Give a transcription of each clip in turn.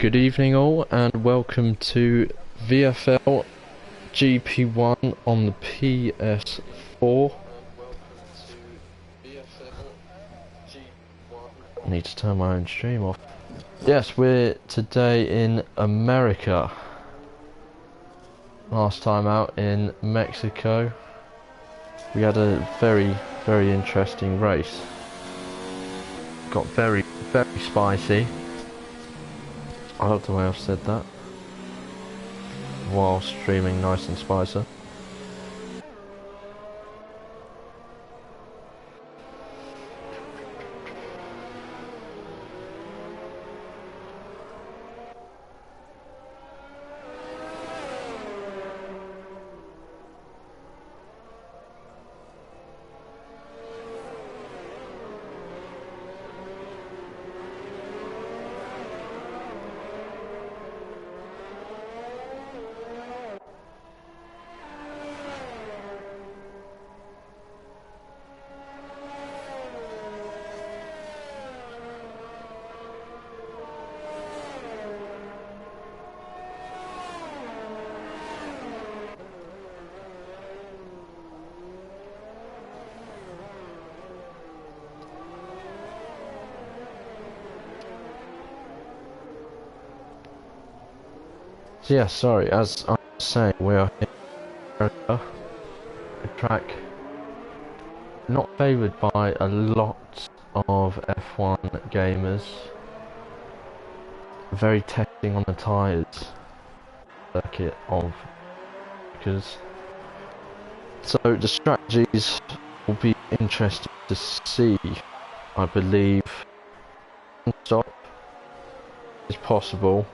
Good evening all and welcome to VFL GP1 on the PS4. I need to turn my own stream off. Yes, we're today in America. Last time out in Mexico. We had a very interesting race. Got very spicy. I love the way I've said that. While streaming nice and spicy. So yeah, sorry, as I was saying, we are in America, a track not favoured by a lot of F1 gamers. Very testing on the tyres circuit of because so the strategies will be interesting to see. I believe one stop is possible.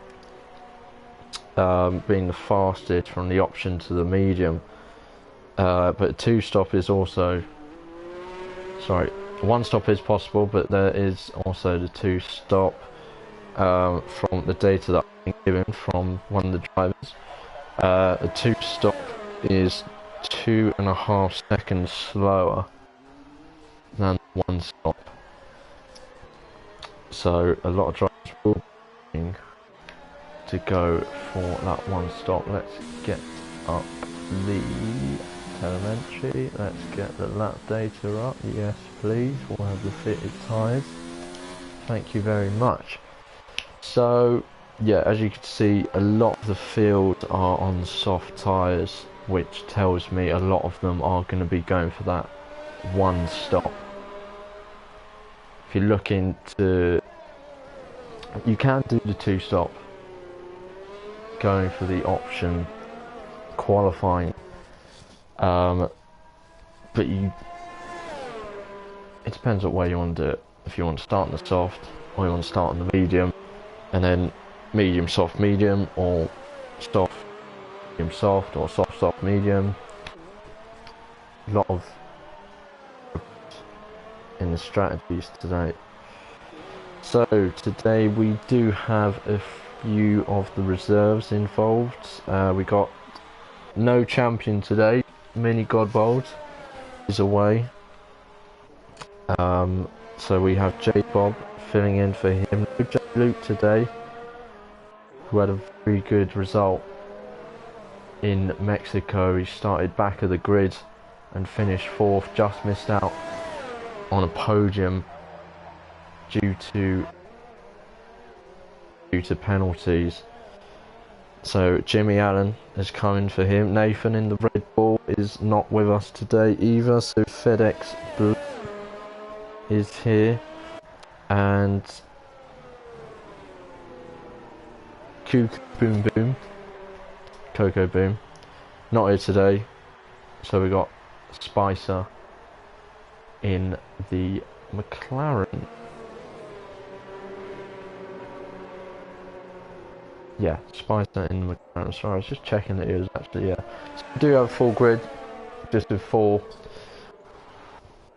Being the fastest from the option to the medium, but two stop is also one stop is possible, but there is also the two stop from the data that I've been given from one of the drivers. The two stop is 2.5 seconds slower than one stop, so a lot of drivers will be to go for that one stop. Let's get up the telemetry, let's get the lap data up. Yes please, we'll have the fitted tyres, thank you very much. So yeah, as you can see, a lot of the field are on soft tyres, which tells me a lot of them are going to be going for that one stop. If you're looking to, you can do the two stop going for the option qualifying, but it depends what way you want to do it. If you want to start on the soft, or you want to start on the medium and then medium soft medium, or soft medium soft, or soft soft medium. A lot of in the strategies today. So today we do have a few of the reserves involved. We got no champion today. Mini Godbold is away, so we have J Bob filling in for him. No J Luke today, who had a very good result in Mexico. He started back of the grid and finished 4th, just missed out on a podium due to penalties. So Jimmy Allen is coming for him. Nathan in the Red Bull is not with us today either, so FedEx Blue is here, and Coco Boom not here today. So we got Spicer in the McLaren. Yeah, Spicer in the McLaren. Sorry, I was just checking that it was actually, yeah. So we do have a full grid, just with four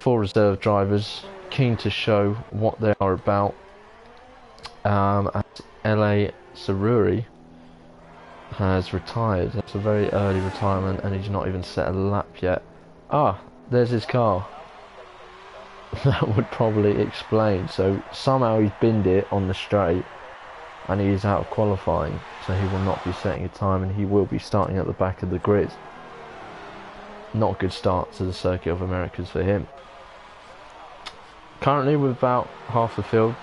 reserve drivers, keen to show what they are about. As LA Saruri has retired. That's a very early retirement, and he's not even set a lap yet. Ah, there's his car. That would probably explain. So somehow he's binned it on the straight, and he is out of qualifying, so he will not be setting a time, and he will be starting at the back of the grid. Not a good start to the Circuit of Americas for him. Currently with about half the field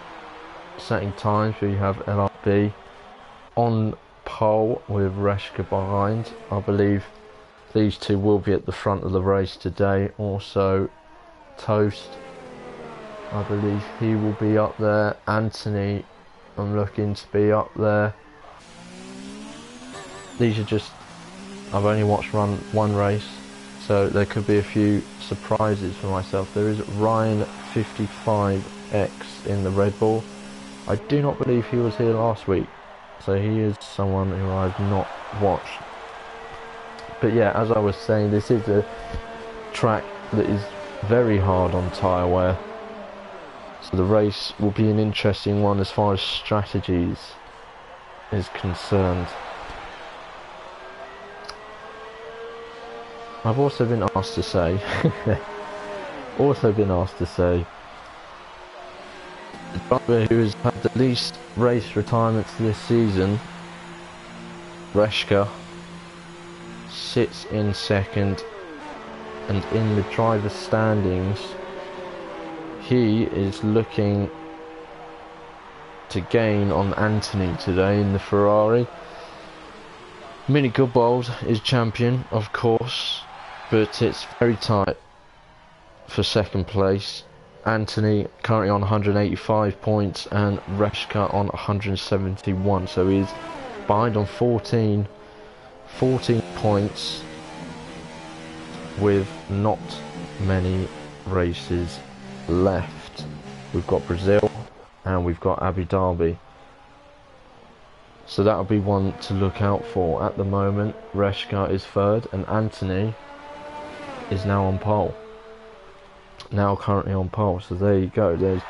setting times, we have LRB on pole with Reshka behind. I believe these two will be at the front of the race today. Also Toast, I believe he will be up there. Anthony, I'm looking to be up there. These are just, I've only watched one race, so there could be a few surprises for myself. There is Ryan 55X in the Red Bull. I do not believe he was here last week, so he is someone who I've not watched. But yeah, as I was saying, this is a track that is very hard on tyre wear, so the race will be an interesting one as far as strategies is concerned. I've also been asked to say, the driver who has had the least race retirements this season, Reshka, sits in second, and in the driver's standings, he is looking to gain on Anthony today in the Ferrari. Mini Goodbold is champion, of course, but it's very tight for second place. Anthony currently on 185 points and Reshka on 171, so he's behind on 14 points with not many races left. We've got Brazil and we've got Abu Dhabi, so that'll be one to look out for. At the moment, Reshka is third and Anthony is now on pole. Currently on pole. So there you go. There's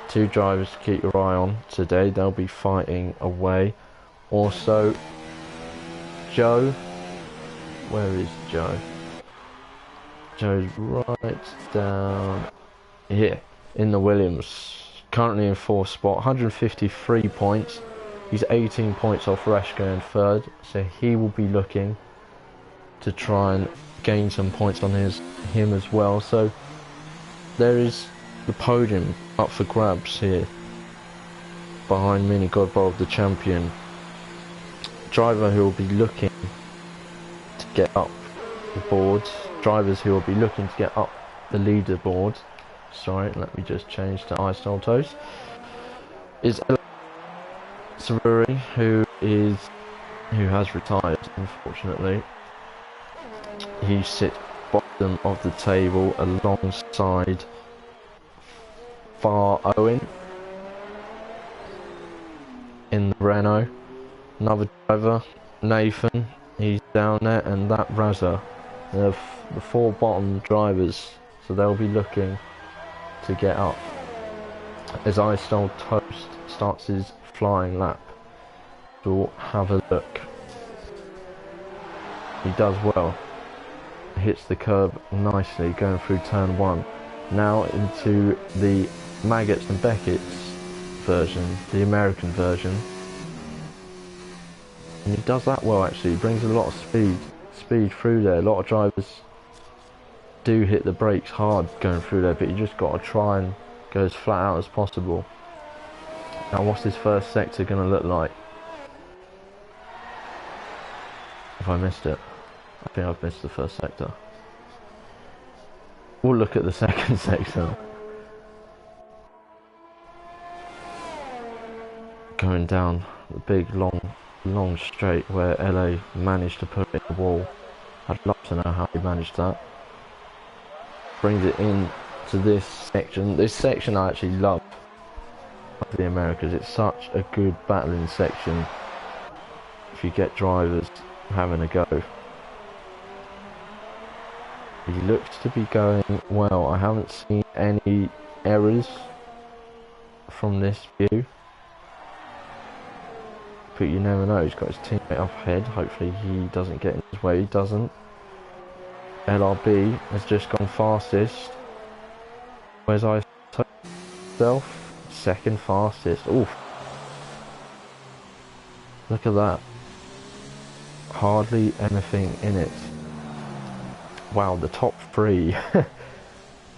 two drivers to keep your eye on today. They'll be fighting away. Also, Joe. Where is Joe? Joe's right down here in the Williams. Currently in fourth spot, 153 points. He's 18 points off Reshka in third, so he will be looking to try and gain some points on him as well. So there is the podium up for grabs here behind Mini Godbold, the champion. Driver who will be looking to get up the boards. Drivers who will be looking to get up the leaderboard. Sorry, let me just change to iStyle Toast. Is Saruri, who has retired, unfortunately. He sits bottom of the table alongside Far Owen in the Renault. Another driver, Nathan, he's down there, and that Raza. They're the four bottom drivers, so they'll be looking to get up as iStyle Toast starts his flying lap. We'll have a look. He does well. Hits the curb nicely going through turn one. Now into the Maggots and Beckett's version, the American version. And he does that well actually. He brings a lot of speed through there. A lot of drivers do hit the brakes hard going through there, but you just got to try and go as flat out as possible. Now what's this first sector going to look like? Have I missed it? I think I've missed the first sector. We'll look at the second sector. Going down the big long straight where LA managed to put it in the wall. I'd love to know how he managed that. Brings it in to this section. This section I actually love of the Americas. It's such a good battling section if you get drivers having a go. He looks to be going well. I haven't seen any errors from this view, but you never know. He's got his teammate up ahead. Hopefully he doesn't get in his way. He doesn't. LRB has just gone fastest. Where's myself? second fastest. Oof. Look at that. Hardly anything in it. Wow, the top three.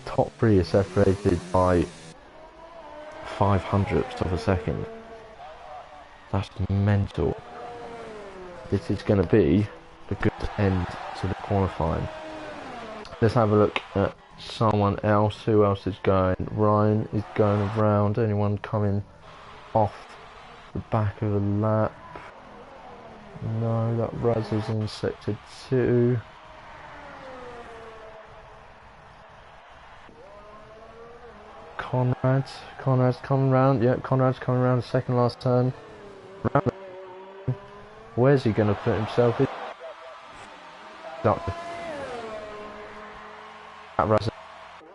Top three is separated by 500ths of a second. That's mental. This is going to be a good end to the qualifying. Let's have a look at someone else. Who else is going? Ryan is going around. Anyone coming off the back of a lap? No, that Raz is in sector 2. Conrad's coming round. Yeah, Conrad's coming round the second last turn. Where's he going to put himself in? That Raz is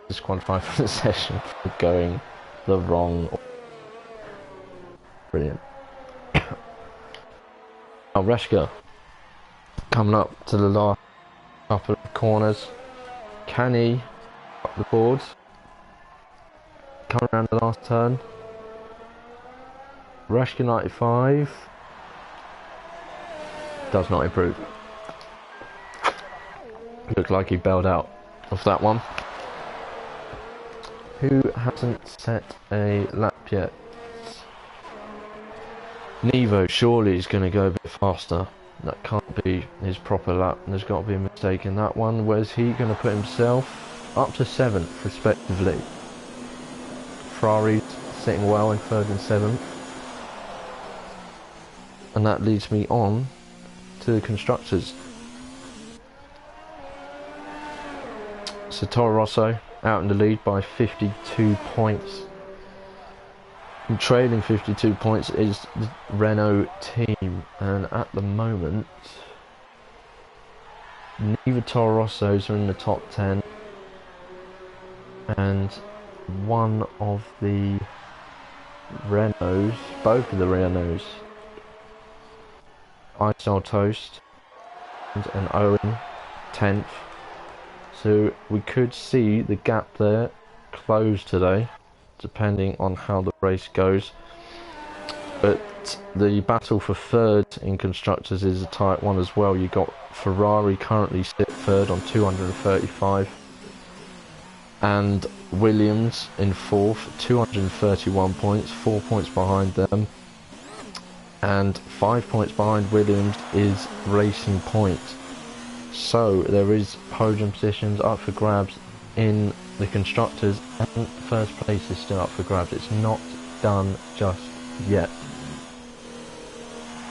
disqualified from the session for going the wrong. Brilliant. Now Reshka coming up to the last couple of corners. Can he up the board? Coming around the last turn. Reshka 95 does not improve. Looked like he bailed out of that one. Who hasn't set a lap yet? Nevo surely is going to go a bit faster. That can't be his proper lap. There's got to be a mistake in that one. Where's he going to put himself? Up to 7th respectively. Ferrari's sitting well in 3rd and 7th. And that leads me on to the constructors. So Toro Rosso out in the lead by 52 points. And trailing 52 points is the Renault team, and at the moment neither Toro Rossos are in the top 10, and one of the Renaults, both of the Renaults, Isol Toast and Owen 10th, so we could see the gap there close today, depending on how the race goes. But the battle for 3rd in constructors is a tight one as well. You got Ferrari currently sit 3rd on 235, and Williams in 4th, 231 points, 4 points behind them, and 5 points behind Williams is Racing Point. So there is podium positions up for grabs in the constructors, and 1st place is still up for grabs. It's not done just yet.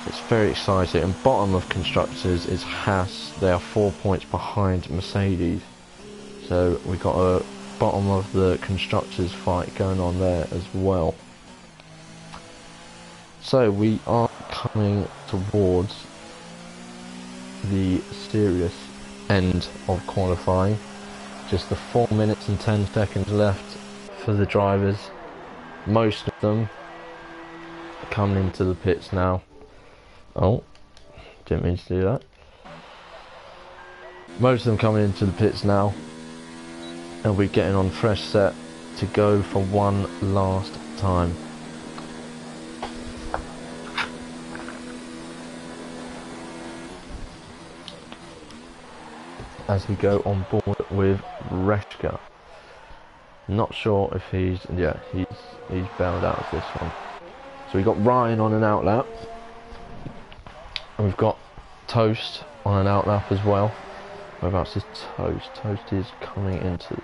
It's very exciting. And bottom of constructors is Haas. They are 4 points behind Mercedes. So we got a bottom of the constructors fight going on there as well. So we are coming towards the serious end of qualifying. Just the 4 minutes and 10 seconds left for the drivers. Most of them are coming into the pits now. Oh, didn't mean to do that. Most of them coming into the pits now, and we're getting on fresh set to go for one last time. As we go on board with Reshka. Not sure if he's bailed out of this one. So we got Ryan on an outlap, and we've got Toast on an outlap as well. Whereabouts is Toast? Toast is coming into the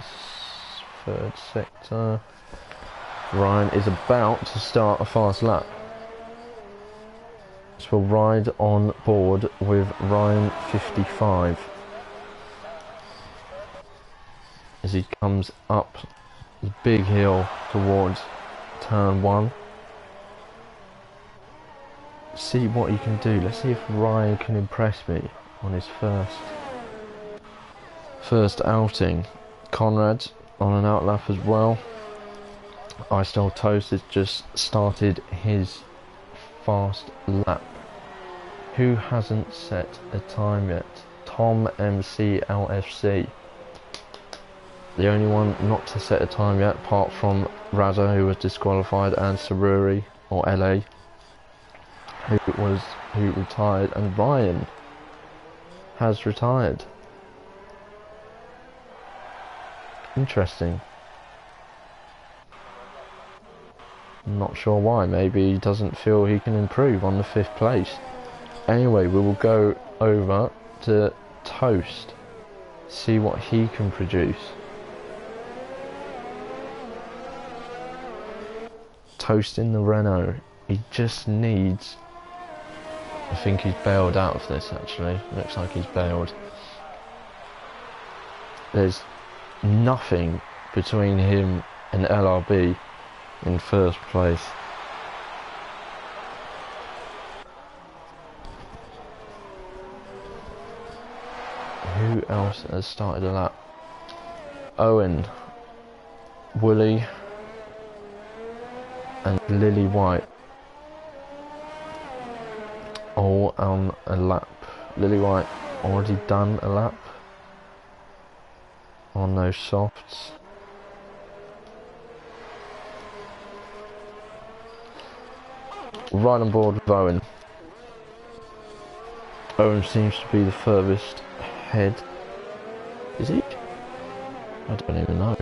3rd sector. Ryan is about to start a fast lap. So we'll ride on board with Ryan 55. As he comes up the big hill towards turn 1. See what he can do. Let's see if Ryan can impress me on his first outing. Conrad on an outlap as well. Isol Toast has just started his fast lap. Who hasn't set a time yet? Tom MC LFC. The only one not to set a time yet, apart from Raza, who was disqualified, and Saruri, or LA, who retired, and Ryan has retired. Interesting. I'm not sure why. Maybe he doesn't feel he can improve on the 5th place. Anyway, we will go over to Toast, see what he can produce. Toast in the Renault. He just needs... I think he's bailed out of this, actually. Looks like he's bailed. There's nothing between him and LRB in 1st place. Who else has started a lap? Owen, Wooly, and Lily White all on a lap. Lily White already done a lap on those softs. Right on board with Owen. Owen seems to be the furthest ahead. Is he? I don't even know.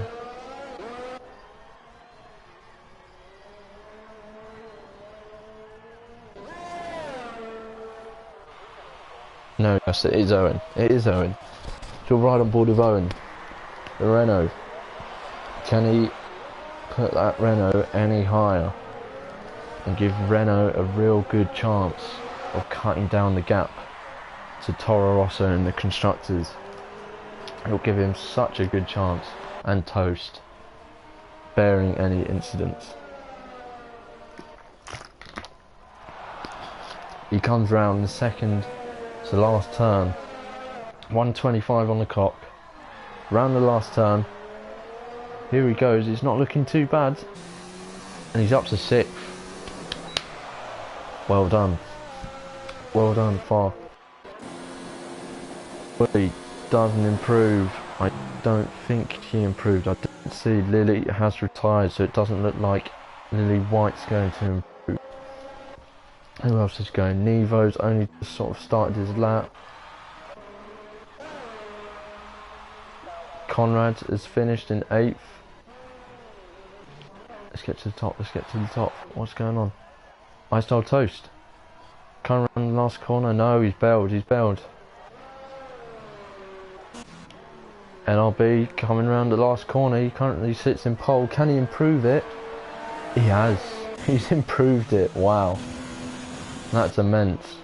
No, yes, it is Owen. It is Owen. So right on board with Owen. The Renault. Can he put that Renault any higher and give Renault a real good chance of cutting down the gap to Toro Rosso and the constructors? It'll give him such a good chance, and Toast, bearing any incidents. He comes round the second to last turn, 125 on the clock, round the last turn. Here he goes. He's not looking too bad, and he's up to 6th. Well done, far. But he doesn't improve. I don't think he improved. I didn't see. Lily has retired, so it doesn't look like Lily White's going to improve. Who else is going? Nevo's only just sort of started his lap. Conrad has finished in 8th. Let's get to the top. What's going on? I stole Toast. Can't run the last corner. No, he's bailed. NRB coming round the last corner. He currently sits in pole. Can he improve it? He has. He's improved it. Wow. That's immense.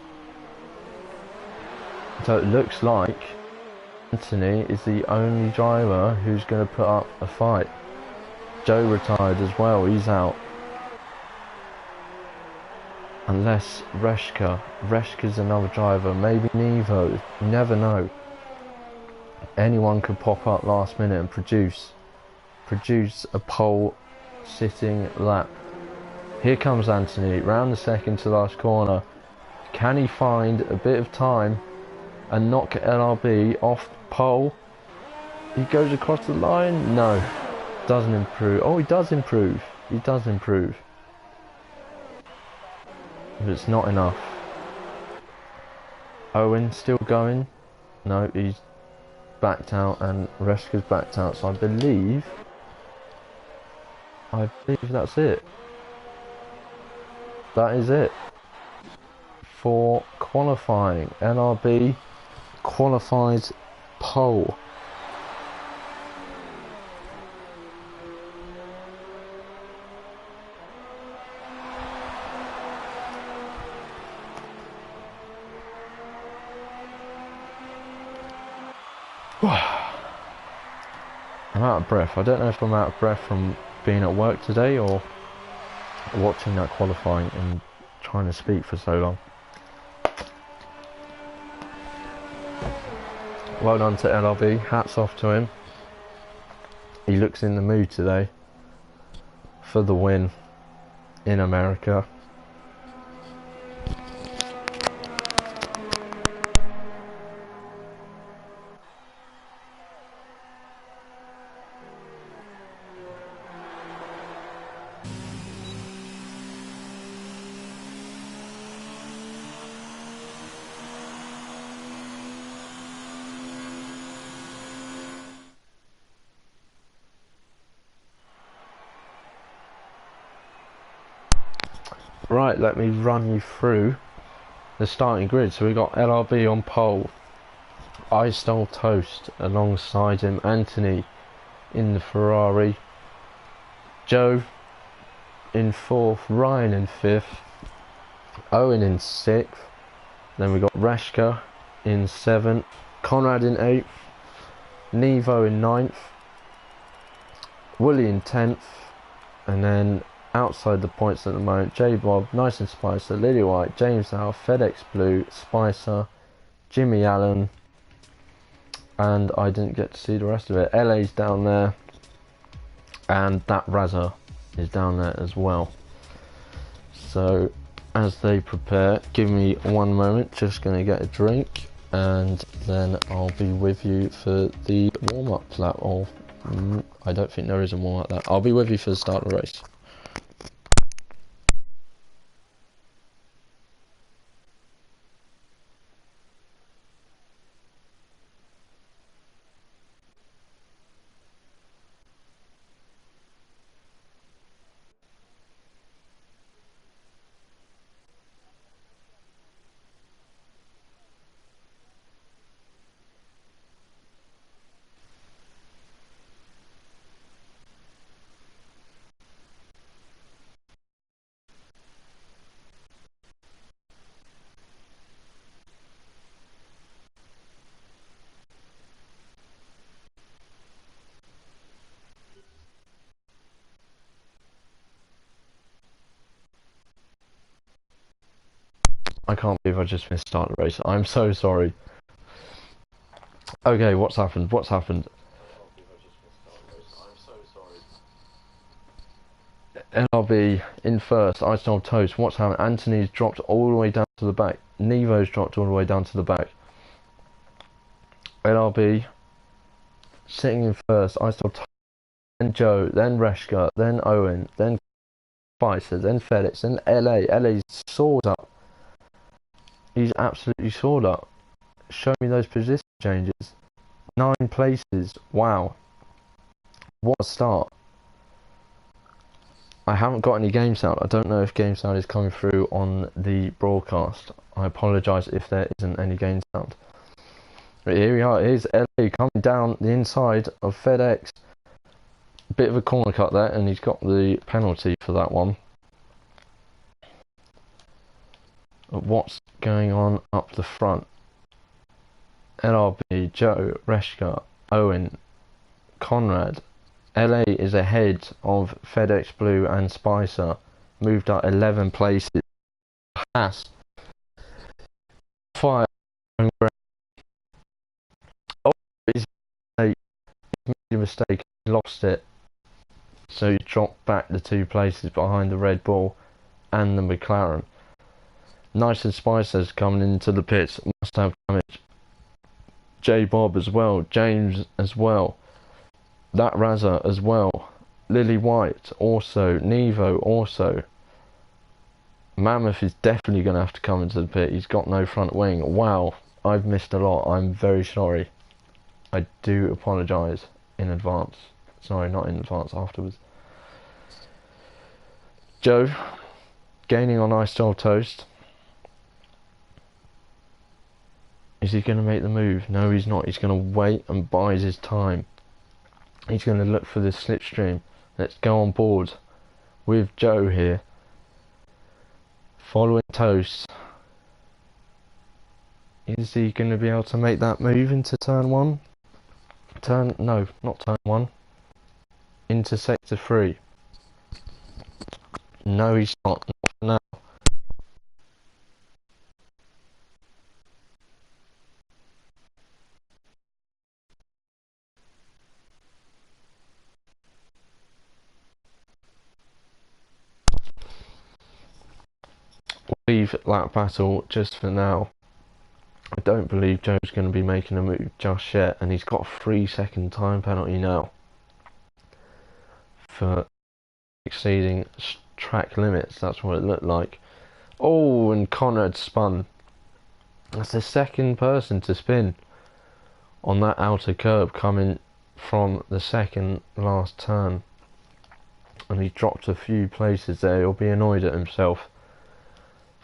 So it looks like Anthony is the only driver who's going to put up a fight. Joe retired as well. He's out. Unless Reshka's another driver, maybe Nevo, you never know. Anyone could pop up last minute and produce a pole sitting lap. Here comes Anthony, round the second to last corner. Can he find a bit of time and knock LRB off pole? He goes across the line? No, doesn't improve. Oh, he does improve. But it's not enough. Owen still going. No, he's backed out, and Reska's backed out. So I believe that's it. That is it for qualifying. NRB qualifies pole. I'm out of breath. I don't know if I'm out of breath from being at work today or watching that qualifying and trying to speak for so long. Well done to LRB. Hats off to him. He looks in the mood today for the win in America. Right, let me run you through the starting grid. So we got LRB on pole, I Stole Toast alongside him, Anthony in the Ferrari, Joe in 4th, Ryan in 5th, Owen in 6th, then we got Reshka in 7th, Conrad in 8th, Nevo in 9th, Wooly in 10th, and then outside the points at the moment, J Bob, Nice and Spicer, Lily White, James Howe, FedEx Blue, Spicer, Jimmy Allen, and I didn't get to see the rest of it. LA's down there, and that Razza is down there as well. So as they prepare, give me one moment, just going to get a drink, and then I'll be with you for the warm-up lap. Or I don't think there is a warm-up lap. I'll be with you for the start of the race. I can't believe I just missed start the race. I'm so sorry. Okay, what's happened? What's happened? LRB in first, I Stole Toast. What's happened? Anthony's dropped all the way down to the back. Nevo's dropped all the way down to the back. LRB sitting in first, I Stole Toast. Then Joe, then Reshka, then Owen, then Spicer, then Felix, then LA. LA's soared up. He's absolutely soared up. Show me those position changes. 9 places. Wow. What a start. I haven't got any game sound. I don't know if game sound is coming through on the broadcast. I apologise if there isn't any game sound. But here we are. Here's LA coming down the inside of FedEx. Bit of a corner cut there, and he's got the penalty for that one. What's going on up the front? LRB, Joe, Reshka, Owen, Conrad. LA is ahead of FedEx Blue and Spicer. Moved up 11 places. Pass. Fire. Oh, he's made a mistake. He lost it. So he dropped back the 2 places behind the Red Bull and the McLaren. Nice and Spicer's coming into the pits. Must have damage. J Bob as well. James as well. That Razza as well. Lily White also. Nevo also. Mammoth is definitely going to have to come into the pit. He's got no front wing. Wow, I've missed a lot. I'm very sorry. I do apologise in advance. Sorry, not in advance, afterwards. Joe, gaining on I Stole Toast. Is he going to make the move? No, he's not. He's going to wait and bide his time. He's going to look for this slipstream. Let's go on board with Joe here. Following Toast. Is he going to be able to make that move into turn 1? No, not turn 1. Into sector 3. No, he's not. Not for now. Leave that battle just for now. I don't believe Joe's going to be making a move just yet, and he's got a 3-second time penalty now for exceeding track limits. That's what it looked like. Oh, and Conrad spun. That's the second person to spin on that outer curb coming from the second last turn, and he dropped a few places there. He'll be annoyed at himself.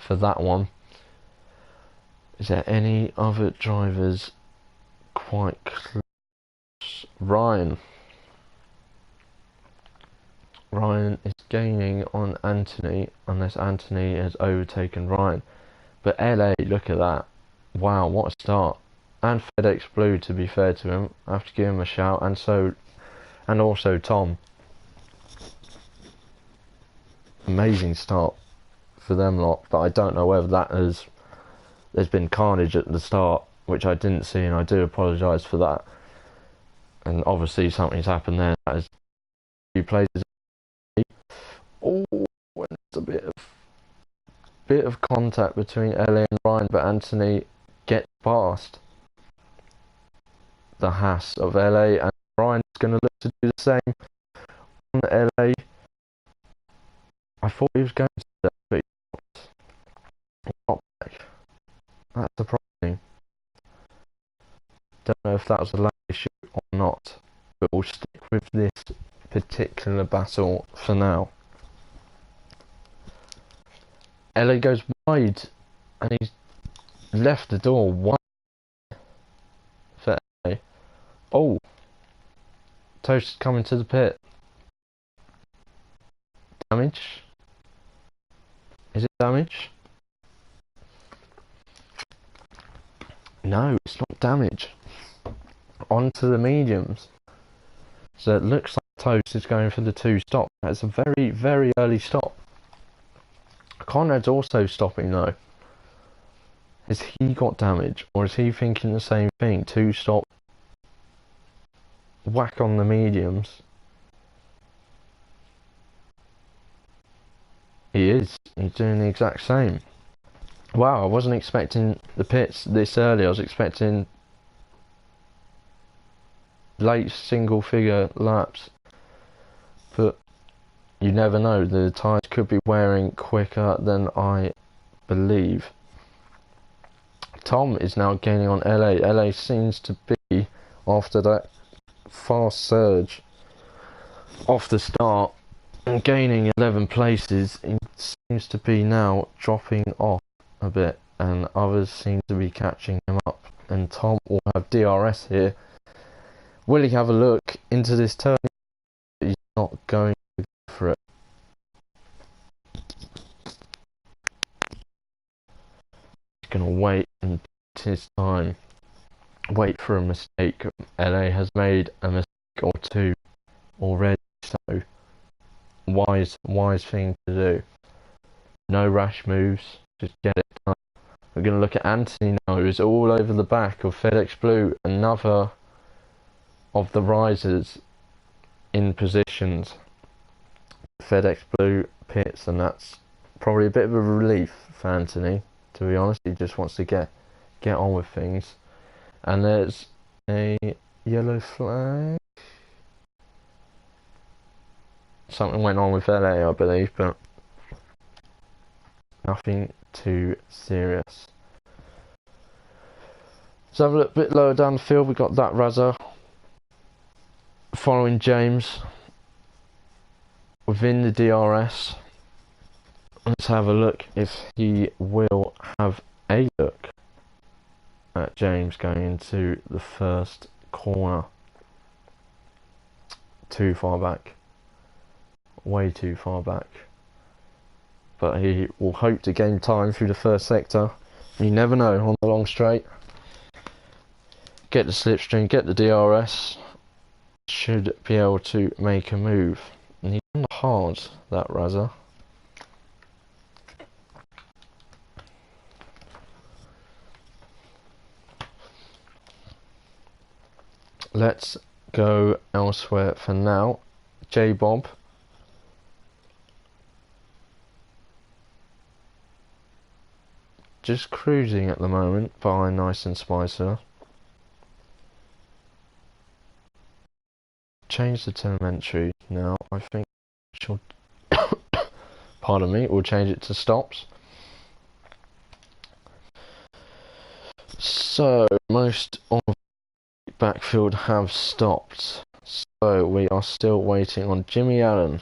for that one. Is there any other drivers quite close? Ryan is gaining on Anthony, unless Anthony has overtaken Ryan. But LA, look at that. Wow, what a start. And FedEx Blue, to be fair to him. I have to give him a shout. And also Tom. Amazing start for them lot. But I don't know whether there's been carnage at the start, which I didn't see, and I do apologise for that. And obviously something's happened there. That is two places. Oh, it's a bit of contact between LA and Ryan, but Anthony gets past the Haas of LA, and Ryan's going to look to do the same on LA. I thought he was going to do that, but he got back. That's surprising. Don't know if that was a lag issue or not, but we'll stick with this particular battle for now. LA goes wide, and he's left the door wide for LA. Oh, Toast is coming to the pit. Damage? Is it damage? No, it's not damage. Onto the mediums. So it looks like Toast is going for the 2 stop. That's a very, very early stop. Conrad's also stopping though. Has he got damage, or is he thinking the same thing? 2 stop, whack on the mediums. He is. He's doing the exact same. Wow, I wasn't expecting the pits this early. I was expecting late single figure laps, but you never know. The tyres could be wearing quicker than I believe. Tom is now gaining on LA. LA seems to be, after that fast surge off the start and gaining 11 places, he seems to be now dropping off a bit, and others seem to be catching him up. And Tom will have DRS here. Will he have a look into this turn? He's not going to go for it. He's going to wait and it's his time. Wait for a mistake. LA has made a mistake or two already, so wise thing to do. No rash moves, just get it done. We're going to look at Anthony now, who is all over the back of FedEx Blue, another of the risers in positions. FedEx Blue pits, and that's probably a bit of a relief for Anthony, to be honest. He just wants to get on with things. And there's a yellow flag. Something went on with LA, I believe, but nothing too serious. Let's have a look a bit lower down the field. We got that Razza following James within the DRS. Let's have a look if he will have a look at James going into the first corner. Too far back. Way too far back. But he will hope to gain time through the first sector. You never know on the long straight. Get the slipstream, get the DRS. Should be able to make a move. And he's on the hard, that Razza. Let's go elsewhere for now. J-Bob. Just cruising at the moment by Nice and Spicer. Change the telemetry now. I think she'll pardon me, we'll change it to stops. So most of the backfield have stopped. So we are still waiting on Jimmy Allen,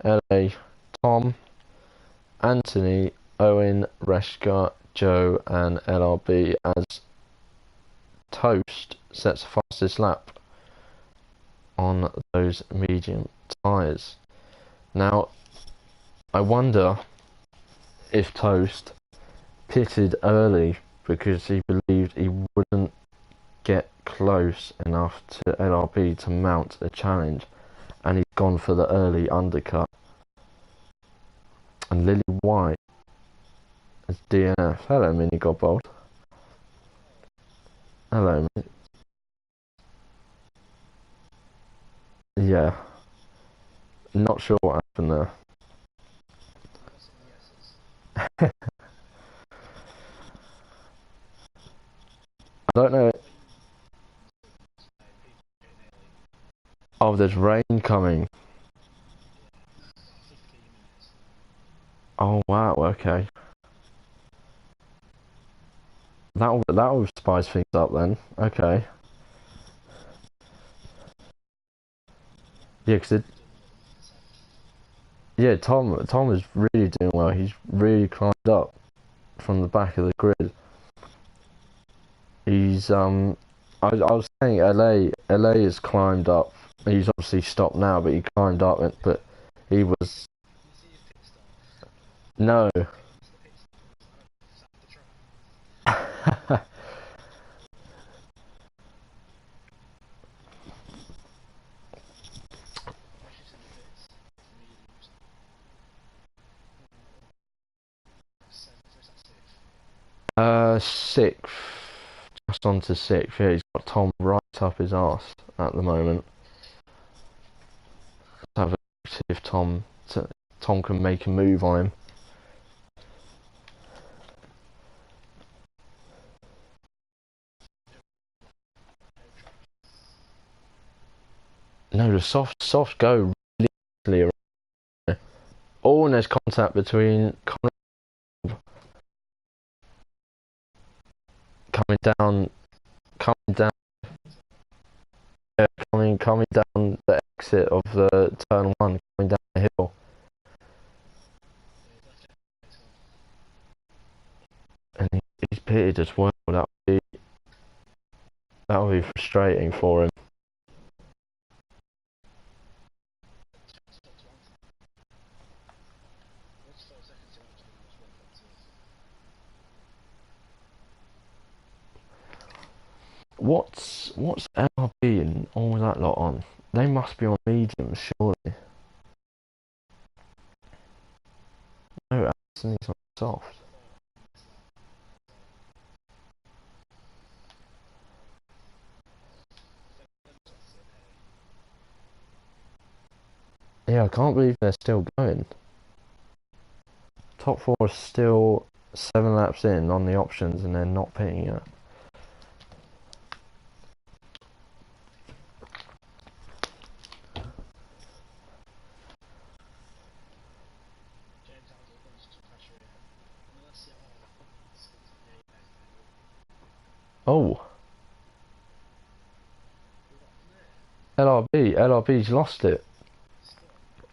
LA, Tom, Anthony, Owen, Reshka, Joe, and LRB as Toast sets the fastest lap on those medium tyres. Now, I wonder if Toast pitted early because he believed he wouldn't get close enough to LRB to mount a challenge, and he's gone for the early undercut. And Lily White as DNF. Hello, Mini Godbold. Hello, mate. Yeah, not sure what happened there. I don't know. Oh, there's rain coming. Oh wow, okay. That'll spice things up then. Okay. Yeah, yeah, Tom is really doing well. He's really climbed up from the back of the grid. He's I was saying LA has climbed up. He's obviously stopped now, but he climbed up it, but he was no. 6th. Just on to 6th. Yeah, he's got Tom right up his arse at the moment. Let's have a look, see if Tom can make a move on him. No, the soft go really easily around. Oh, and there's contact between coming down, yeah, coming down the exit of the turn 1, coming down the hill. And he's pitted as well. That'll be frustrating for him. What's LRB and all that lot on? They must be on mediums, surely. No, Allison's on soft. Yeah, I can't believe they're still going. Top 4 is still 7 laps in on the options and they're not pitting yet. Oh, LRB's lost it.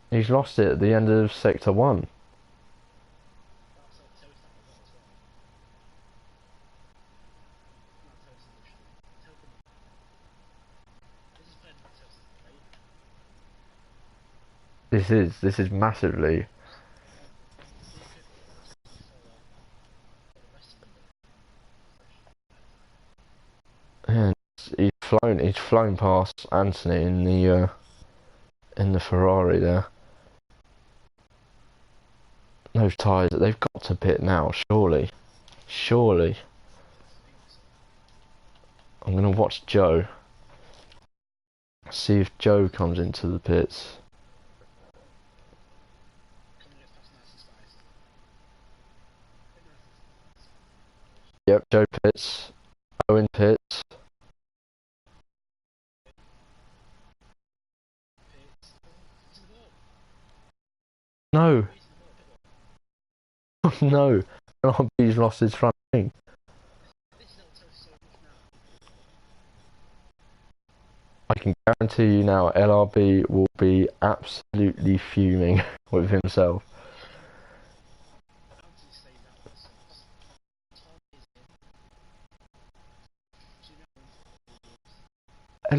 He's lost it at the end of Sector 1. This is massively. Yeah, he's flown past Anthony in the Ferrari there. Those tyres, they've got to pit now, surely. Surely. I'm gonna watch Joe. See if Joe comes into the pits. Yep, Joe pits. Owen pits. No. No. RB's lost his front wing. I can guarantee you now, LRB will be absolutely fuming with himself.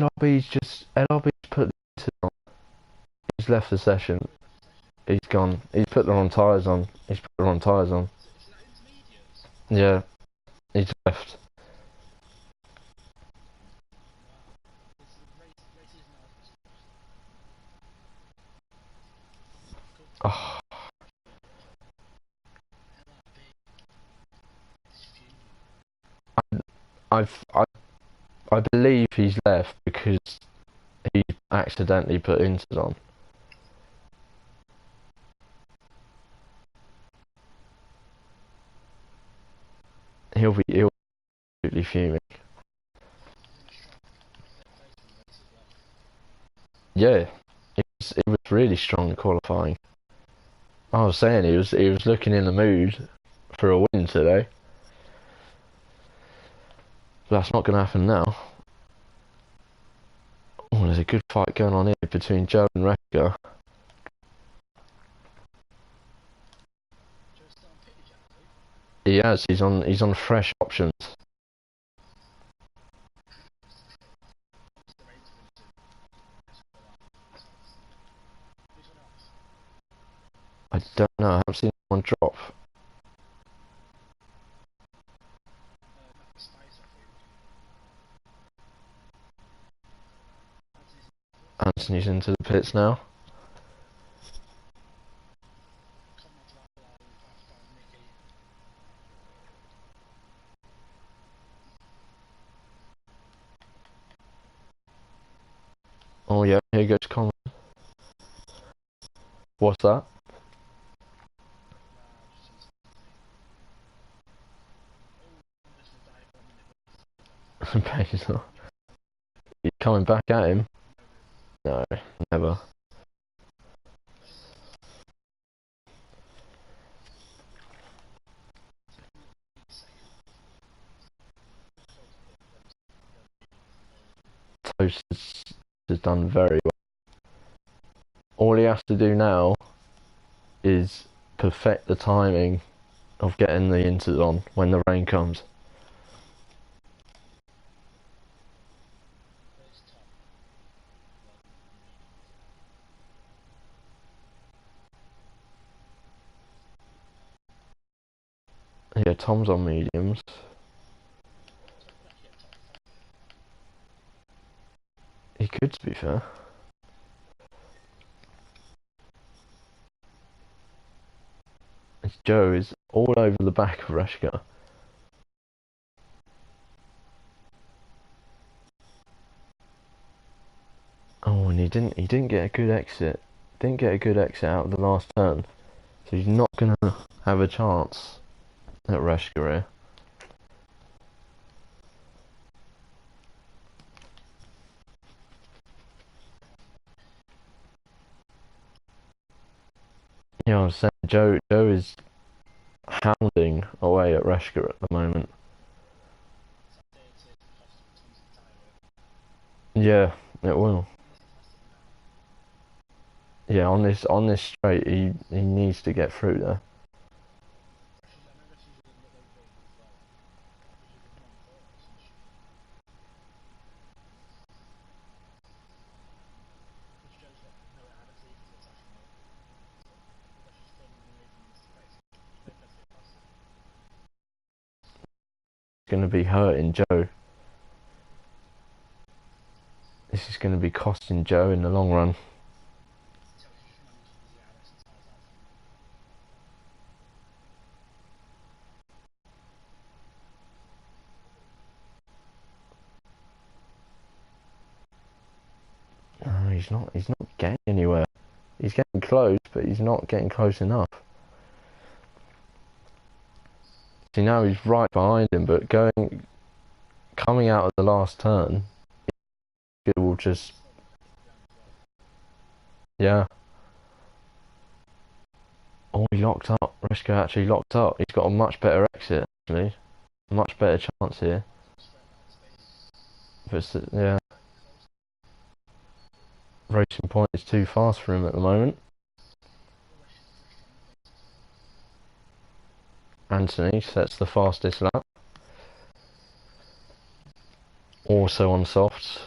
LRB's put the on. He's left the session. He's gone. He's put the wrong tyres on. He's put the wrong tyres on. Yeah, he's left. Oh, I've I believe he's left because he accidentally put Inter on. He'll be absolutely fuming. Yeah, it was really strong in qualifying. I was saying he was looking in the mood for a win today. But that's not going to happen now. Oh, there's a good fight going on here between Joe and Retka. He has. He's on fresh options. I don't know. I haven't seen one drop. Anthony's into the pits now. Oh yeah, here goes Conrad. What's that? Basil. He's coming back at him. No, never. Toast has done very well. All he has to do now is perfect the timing of getting the inters on when the rain comes. Yeah, Tom's on mediums. He could, to be fair. Joe is all over the back of Reshka. Oh, and he didn't get a good exit. Didn't get a good exit out of the last turn. So he's not gonna have a chance at Reshka here. Yeah, I was saying Joe is hounding away at Reshka at the moment. Yeah, it will. Yeah, on this straight, he needs to get through there. It's going to be hurting Joe. This is going to be costing Joe in the long run. No, he's not getting anywhere. He's getting close, but he's not getting close enough. See, now he's right behind him, but coming out of the last turn, it will just, yeah. Oh, he locked up. Risco actually locked up. He's got a much better exit, actually. A much better chance here. But yeah, Racing Point is too fast for him at the moment. Anthony sets the fastest lap. Also on softs.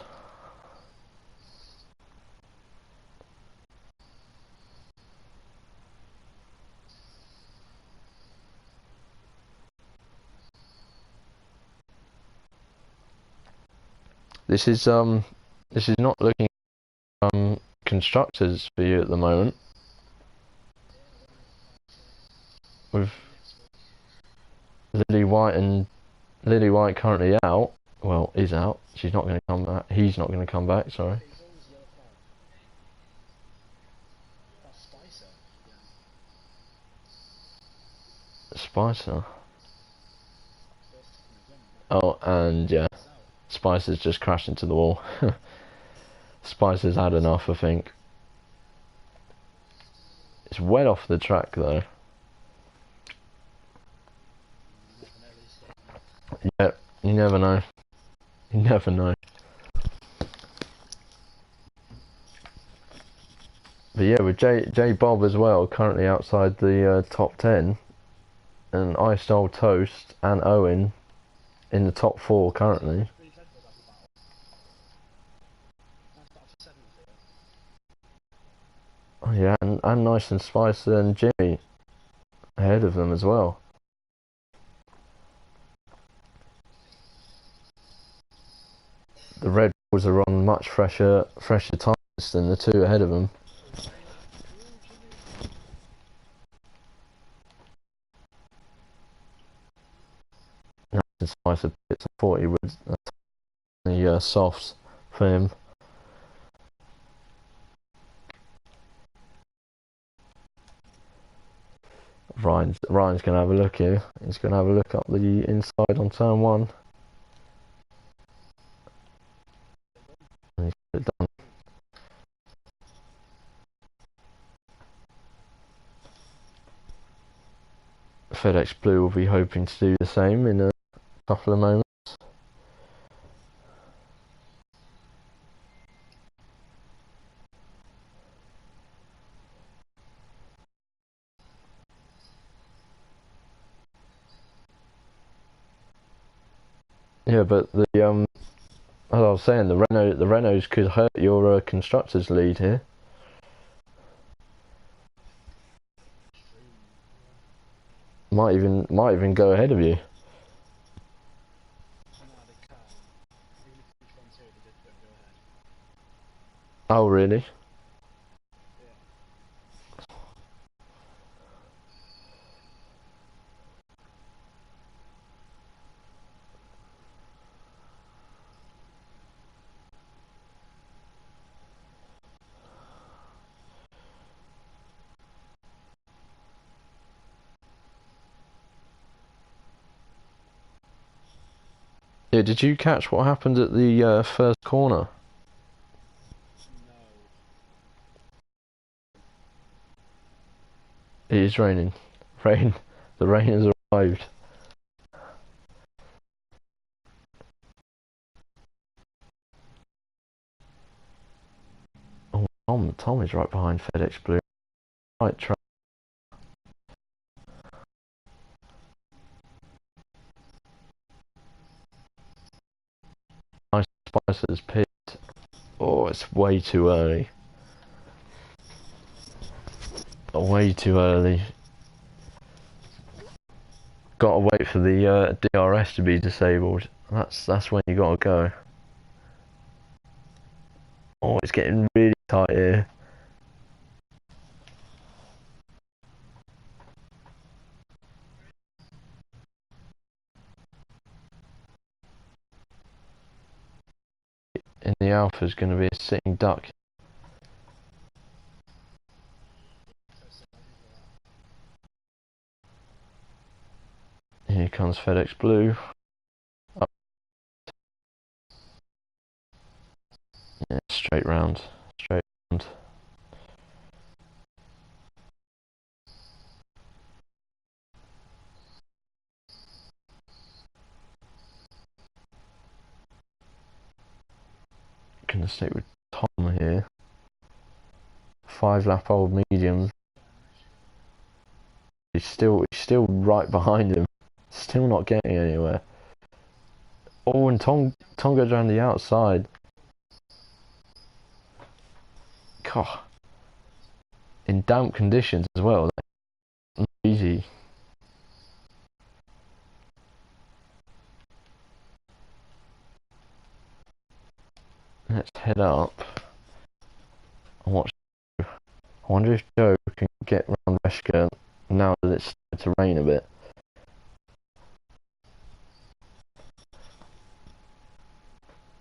This is not looking constructors for you at the moment. With Lily White currently out. Well, is out. She's not going to come back. He's not going to come back. Sorry. Spicer. Oh, and yeah, Spicer's just crashed into the wall. Spicer's had enough, I think. It's well off the track though. Yeah, you never know. You never know. But yeah, with J Bob as well, currently outside the top 10, and I Stole Toast and Owen in the top 4 currently. Oh yeah, and Nice and Spicer and Jimmy ahead of them as well. The Red Bulls are on much fresher tires than the 2 ahead of them. Nice and Spicer pits 40 with the softs for him. Ryan's gonna have a look here. He's gonna have a look up the inside on turn 1. And he's got it done. FedEx Blue will be hoping to do the same in a couple of moments. Yeah, but the as I was saying, the Renaults could hurt your constructors lead here. Might even go ahead of you. Oh really? Yeah, did you catch what happened at the first corner? It is raining. The rain has arrived. Oh, Tom is right behind FedEx Blue. Right track. Nice Spicer's pit. Oh, it's way too early. Way too early. Gotta wait for the DRS to be disabled. That's when you gotta go. Oh, it's getting really tight here. In the Alpha is going to be a sitting duck. Here comes FedEx Blue. Up. Yeah, straight round. Straight round. Gonna stick with Tom here. 5 lap old medium. He's still right behind him. Still not getting anywhere. Oh, and Tom goes around the outside. God. In damp conditions as well. Not easy. Let's head up and watch. I wonder if Joe can get round Reshka now that it's started to rain a bit.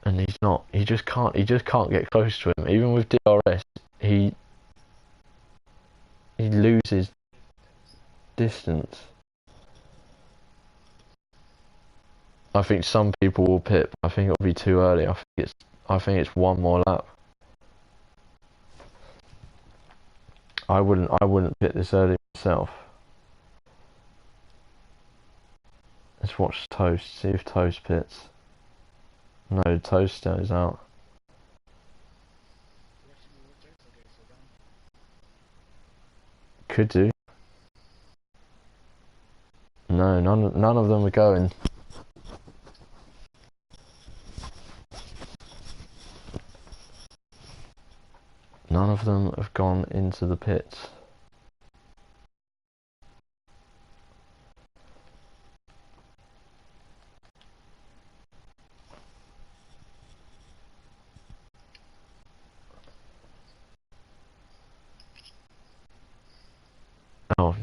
And he's not. He just can't get close to him. Even with DRS, he loses distance. I think some people will pit, but I think it'll be too early. I think it's one more lap. I wouldn't pit this early myself. Let's watch Toast, see if Toast pits. No, Toast stays out. Could do. No, none of them are going. None of them have gone into the pits. Oh,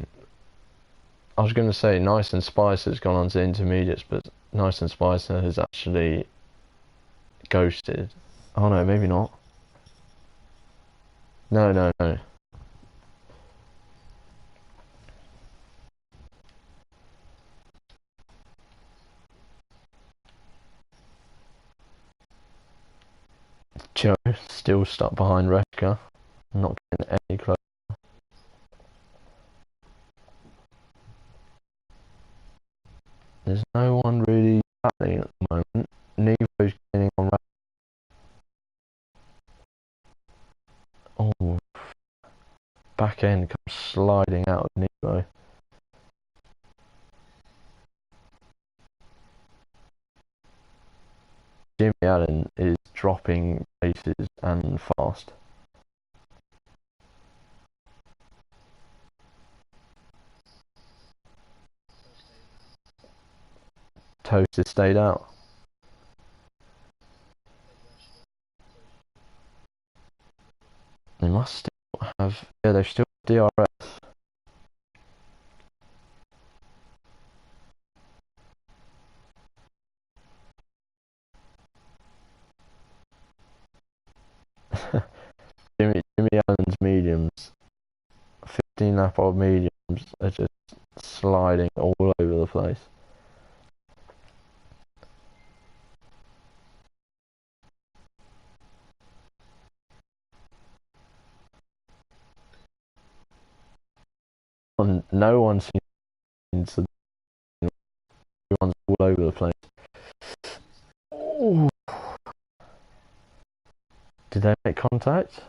I was going to say Nice and Spicer has gone on to intermediates, but Nice and Spicer has actually ghosted. Oh no, maybe not. No. Joe still stuck behind Reshka, not getting any close. There's no one really battling at the moment. Nevo's getting on. Oh, back end comes sliding out of Nevo. Jimmy Allen is dropping paces and fast. Toast has stayed out. They must still have. Yeah, they've still got DRS. Jimmy Allen's mediums, 15 lap old mediums are just sliding all over the place. No one seems to. Everyone's all over the place. Ooh. Did they make contact?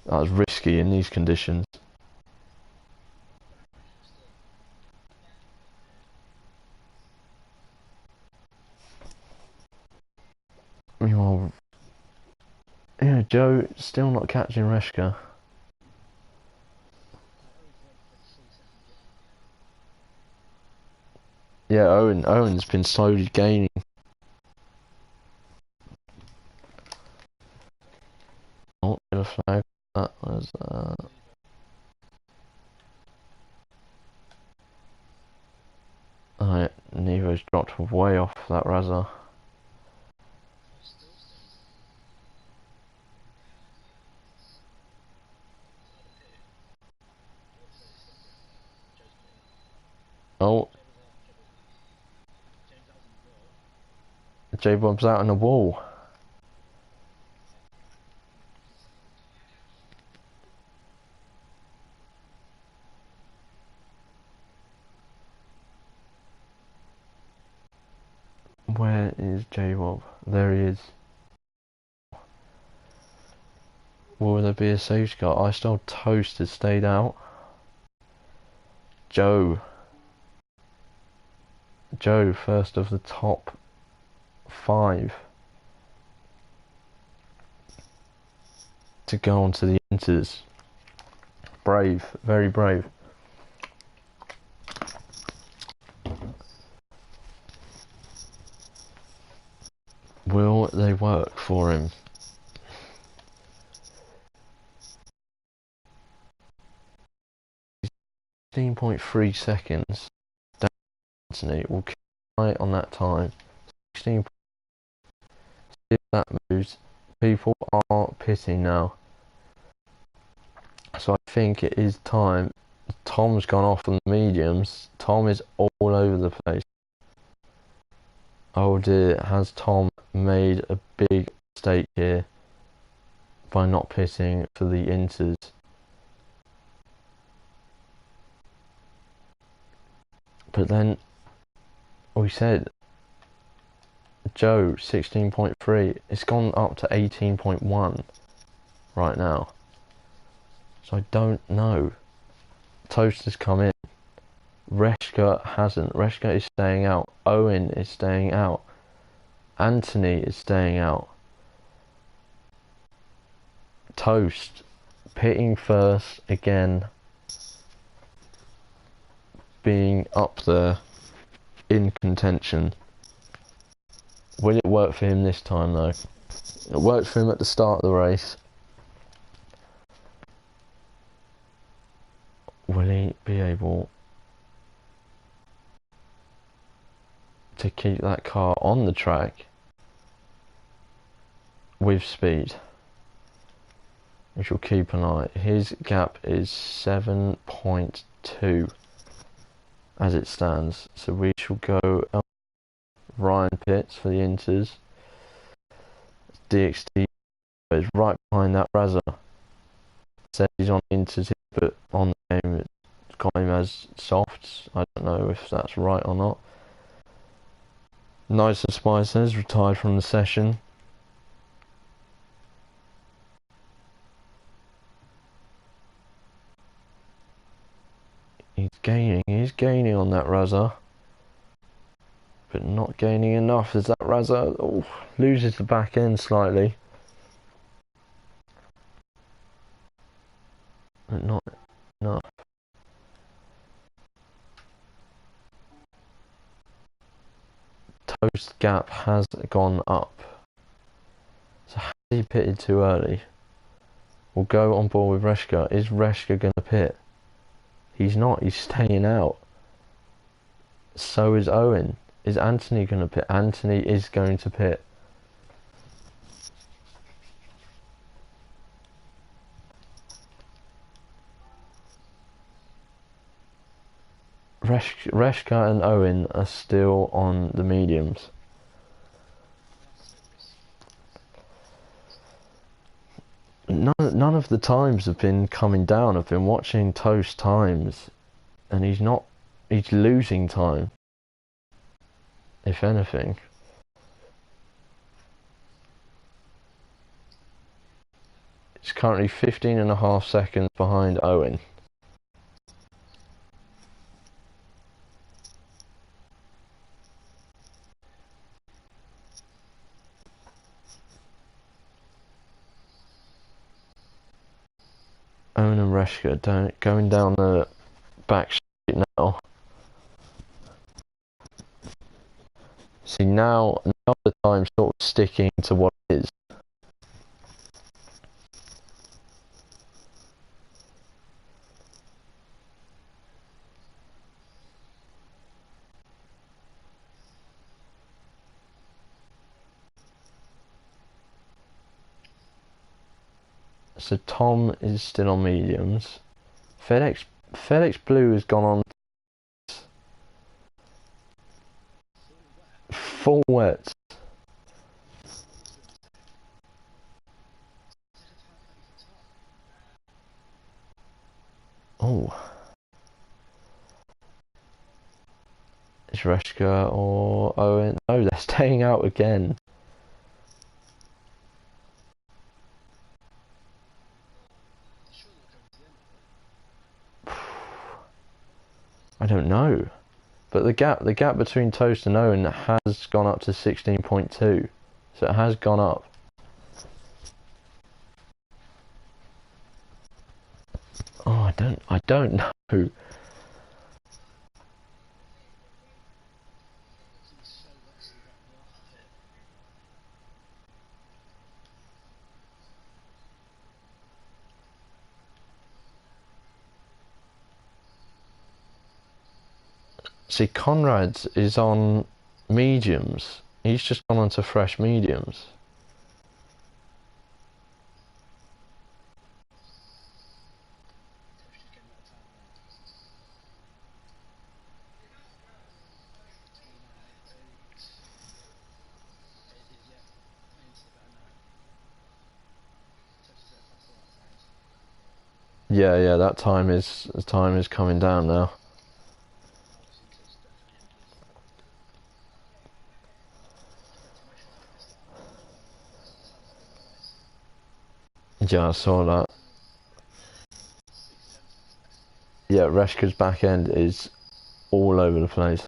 That was risky in these conditions. Meanwhile, yeah, Joe still not catching Reshka. Yeah, Owen's been slowly gaining. Oh, a flag. That was Alright, Nevo's dropped way off that Razor. Oh, J-Bob's out on the wall. Where is J-Bob? There he is. Will there be a safety car? I still Toast has stayed out. Joe, first of the top 5 to go on to the Inters. Brave, very brave. Will they work for him? .3 seconds. Anthony will keep right on that time. 16. If that moves, people are pitting now. So I think it is time. Tom's gone off on the mediums. Tom is all over the place. Oh dear, has Tom made a big mistake here by not pitting for the inters? But then we said Joe 16.3. It's gone up to 18.1 right now. So I don't know. Toast has come in. Reshka hasn't. Reshka is staying out. Owen is staying out. Anthony is staying out. Toast pitting first again, being up there in contention. Will it work for him this time though? It worked for him at the start of the race. Will he be able to keep that car on the track with speed? We shall keep an eye. His gap is 7.2 as it stands. So we shall go Ryan Pitts for the Inters. DXT is right behind that Razza. Says he's on Inters, but on the game it's got him as softs. I don't know if that's right or not. Nice and Spicer has retired from the session. He's gaining on that Razza. But not gaining enough as that Razza loses the back end slightly. But not enough. Toast gap has gone up. So has he pitted too early? We'll go on board with Reshka. Is Reshka going to pit? He's not. He's staying out. So is Owen. Is Anthony going to pit? Anthony is going to pit. Reshka and Owen are still on the mediums. None of the times have been coming down. I've been watching Toast times, and he's losing time, if anything. It's currently 15.5 seconds behind Owen. Owen and Reshka going down the back straight now. See, now the time's sort of sticking to what it is. So Tom is still on mediums. FedEx Blue has gone on full wet. Oh, is Reshka or Owen? No, they're staying out again. I don't know, but the gap between Toast and Owen has gone up to 16.2, so it has gone up. Oh, I don't know. See, Conrad is on mediums. He's just gone on to fresh mediums. Yeah, that time is coming down now. Yeah, I saw that. Yeah, Reshka's back end is all over the place.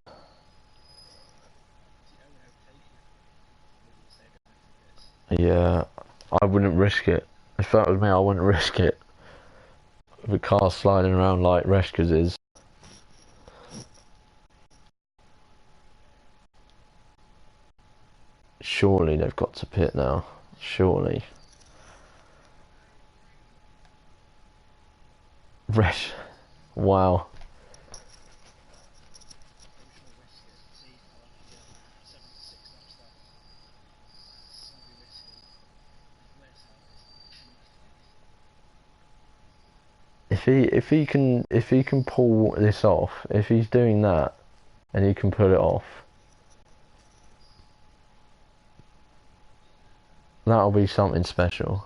Yeah, I wouldn't risk it. If that was me, I wouldn't risk it. The car sliding around like Reshka's is. Surely they've got to pit now. Surely. Resh. Wow. If he can pull this off, if he's doing that and he can pull it off, that'll be something special.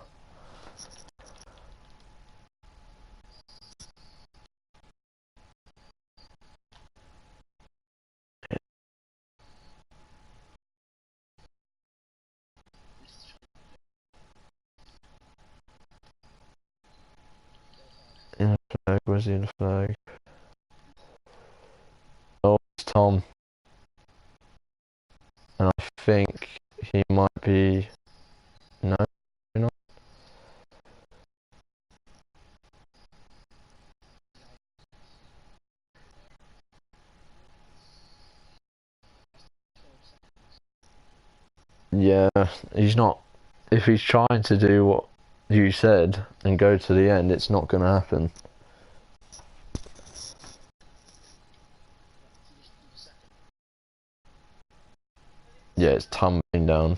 In the flag, where's he in the flag? Oh, it's Tom. And I think he might be... No, not. Yeah, he's not... If he's trying to do what you said and go to the end, it's not going to happen. Yeah, it's tumbling down.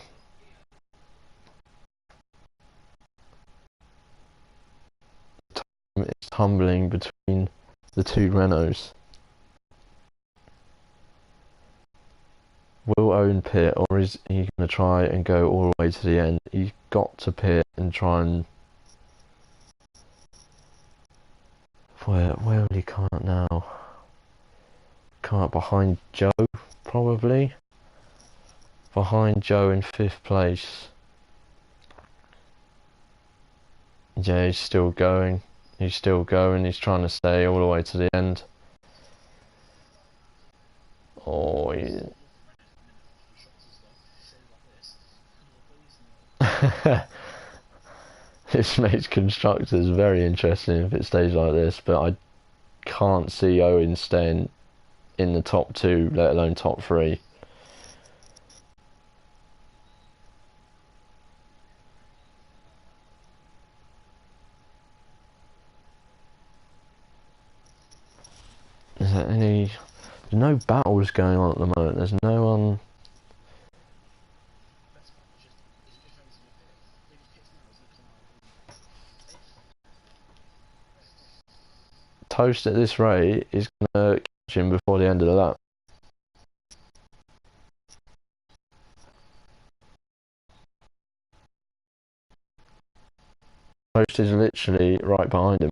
It's tumbling between the two Renaults. Will Owen pit, or is he going to try and go all the way to the end? He's got to pit and try and... Where will he come out now? Come out behind Joe, probably? Behind Joe in 5th place. Yeah, he's still going. He's still going. He's trying to stay all the way to the end. Oh, he... This makes constructors very interesting if it stays like this, but I can't see Owen staying in the top 2, let alone top 3. Is there any... There's no battles going on at the moment. There's no one... Toast at this rate is going to catch him before the end of the lap. Toast is literally right behind him.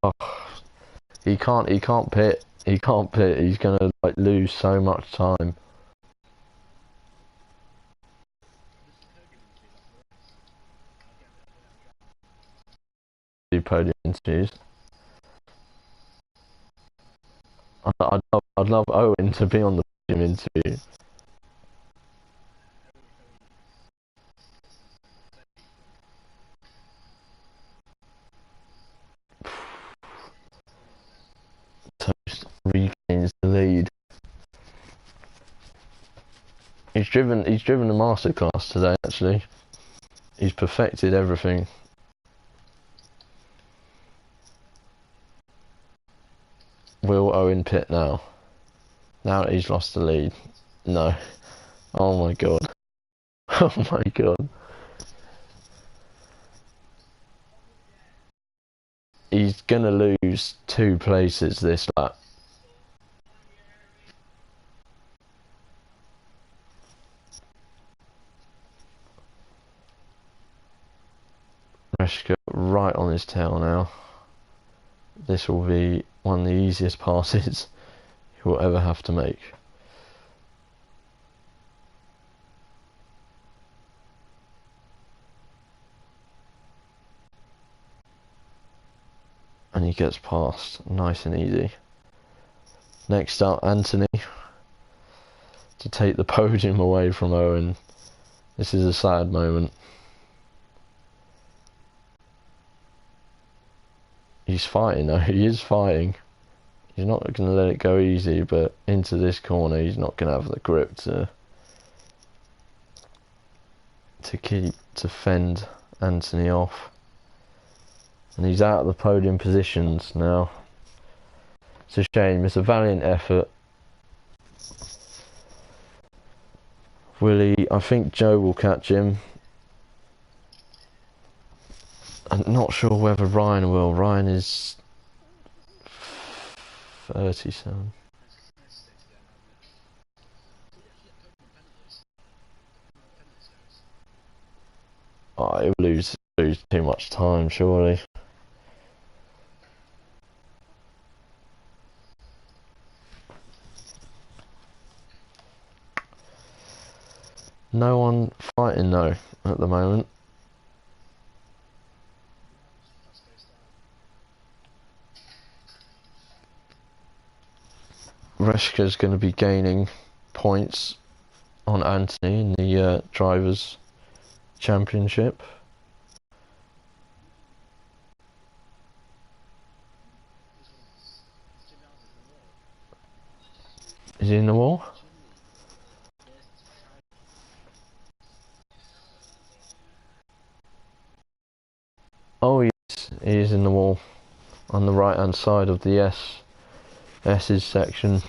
Oh, he can't pit. He can't pit. He's going to like lose so much time. Do podium interviews. I'd love Owen to be on the podium interview. Toast regains the lead. He's driven the masterclass today. Actually, he's perfected everything. Will Owen pit now? Now that he's lost the lead. No. Oh my god. Oh my god. He's gonna lose 2 places this lap. Reshka right on his tail now. This will be one of the easiest passes he will ever have to make. And he gets past, nice and easy. Next up, Anthony to take the podium away from Owen. This is a sad moment. He's fighting though, he is fighting. He's not going to let it go easy, but into this corner he's not going to have the grip to fend Anthony off. And he's out of the podium positions now. It's a shame, it's a valiant effort. I think Joe will catch him. I'm not sure whether Ryan will. Ryan is 37. Oh, he'll lose too much time, surely. No one fighting though at the moment. Reshka's going to be gaining points on Anthony in the Drivers' Championship. Is he in the wall? Oh yes, he is in the wall on the right hand side of the S's section.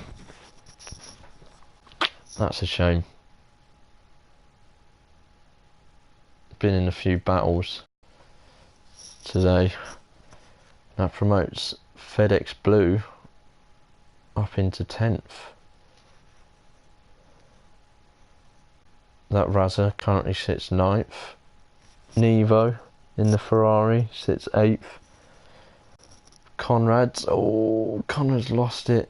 That's a shame. Been in a few battles today. That promotes FedEx Blue up into 10th. That Razza currently sits 9th. Nevo in the Ferrari sits 8th. Conrad's lost it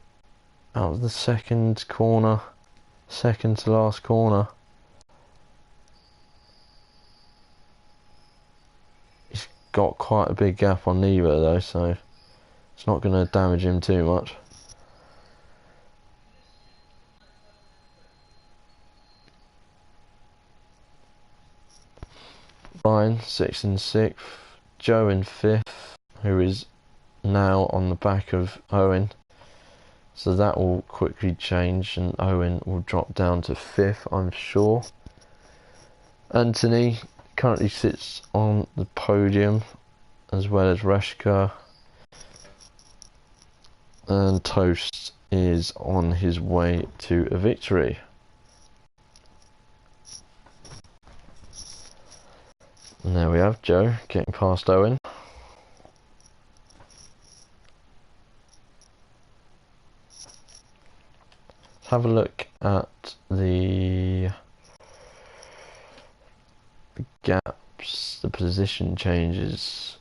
out of the second corner, second to last corner. He's got quite a big gap on Nevo though, so it's not going to damage him too much. Ryan 6th and 6th, Joe in 5th, who is now on the back of Owen, so that will quickly change and Owen will drop down to 5th, I'm sure. Anthony currently sits on the podium as well as Reshka, and Toast is on his way to a victory. And there we have Joe getting past Owen. Let's have a look at the gaps, the position changes.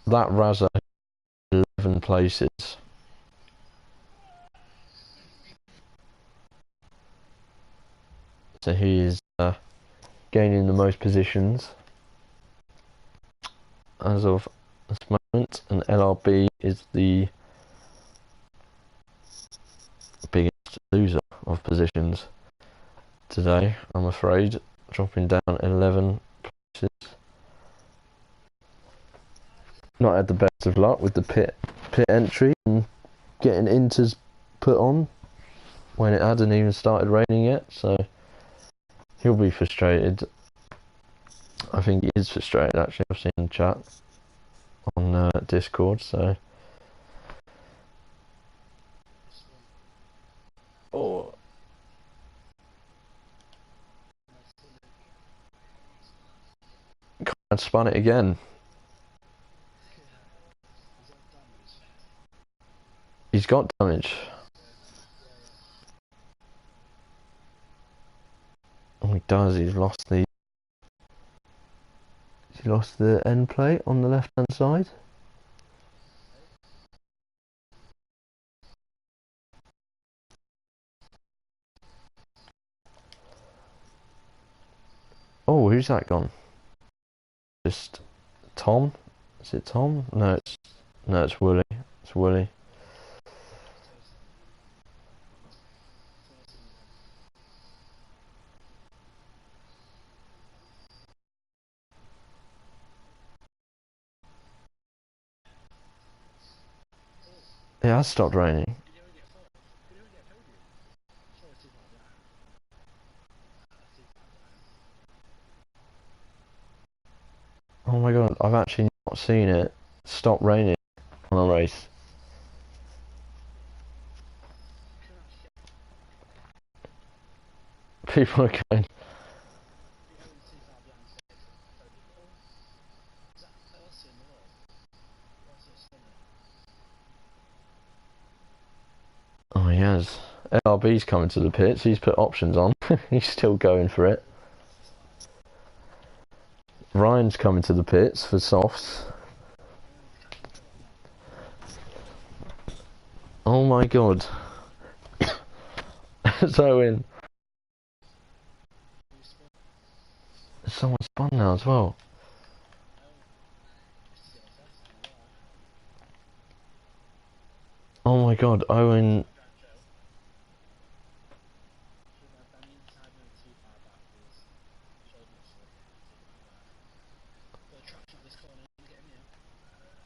That Razza 11 places. So he is gaining the most positions as of this moment, and LRB is the biggest loser of positions today, I'm afraid, dropping down 11 places. Not had the best of luck with the pit entry and getting inters put on when it hadn't even started raining yet, so he'll be frustrated. I think he is frustrated actually, I've seen in the chat. on Discord, so... Oh, and spun it again. He's got damage. Oh, he does. He's lost the end plate on the left-hand side. Oh, who's that gone? Just Tom? Is it Tom? No, it's Wooly. It's Wooly. It has stopped raining. Oh my god, I've actually not seen it stop raining on a race. People are going... Oh, he has. LRB's coming to the pits. He's put options on. He's still going for it. Ryan's coming to the pits for softs. Oh my god. Zoin. Someone spun now as well. Oh my god, Owen...